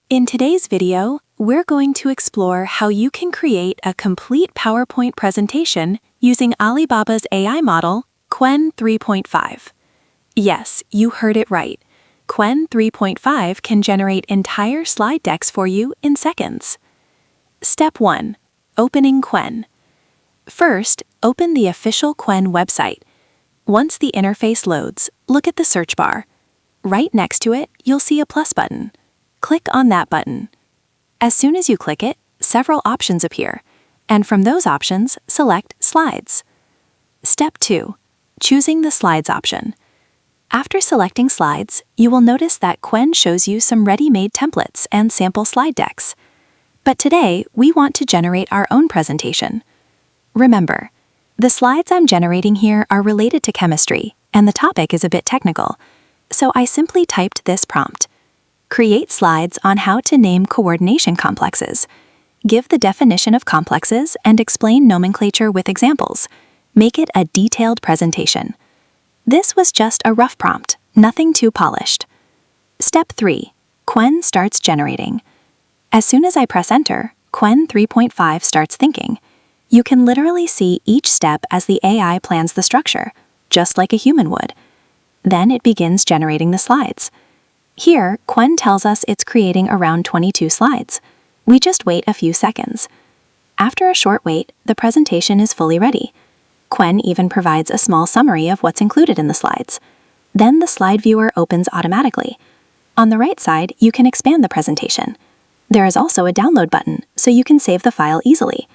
In today's video, we're going to explore how you can create a complete PowerPoint presentation using Alibaba's AI model, Qwen 3.5. Yes, you heard it right. Qwen 3.5 can generate entire slide decks for you in seconds. Step 1. Opening Qwen. First, open the official Qwen website. Once the interface loads, look at the search bar. Right next to it, you'll see a plus button. Click on that button. As soon as you click it, several options appear, and from those options, select Slides. Step 2. Choosing the Slides option. After selecting Slides, you will notice that Qwen shows you some ready-made templates and sample slide decks. But today, we want to generate our own presentation. Remember, the slides I'm generating here are related to chemistry, and the topic is a bit technical, so I simply typed this prompt. Create slides on how to name coordination complexes. Give the definition of complexes and explain nomenclature with examples. Make it a detailed presentation. This was just a rough prompt, nothing too polished. Step 3. Qwen starts generating. As soon as I press Enter, Qwen 3.5 starts thinking. You can literally see each step as the AI plans the structure, just like a human would. Then it begins generating the slides. Here, Qwen tells us it's creating around 22 slides. We just wait a few seconds. After a short wait, the presentation is fully ready. Qwen even provides a small summary of what's included in the slides. Then the slide viewer opens automatically. On the right side, you can expand the presentation. There is also a download button, so you can save the file easily.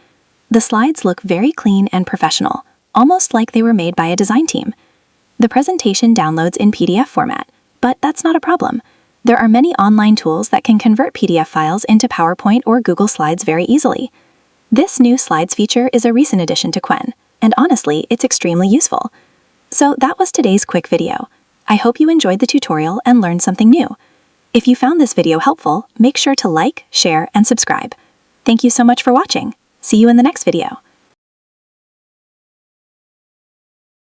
The slides look very clean and professional, almost like they were made by a design team. The presentation downloads in PDF format, but that's not a problem. There are many online tools that can convert PDF files into PowerPoint or Google Slides very easily. This new Slides feature is a recent addition to Qwen, and honestly, it's extremely useful. So that was today's quick video. I hope you enjoyed the tutorial and learned something new. If you found this video helpful, make sure to like, share, and subscribe. Thank you so much for watching. See you in the next video.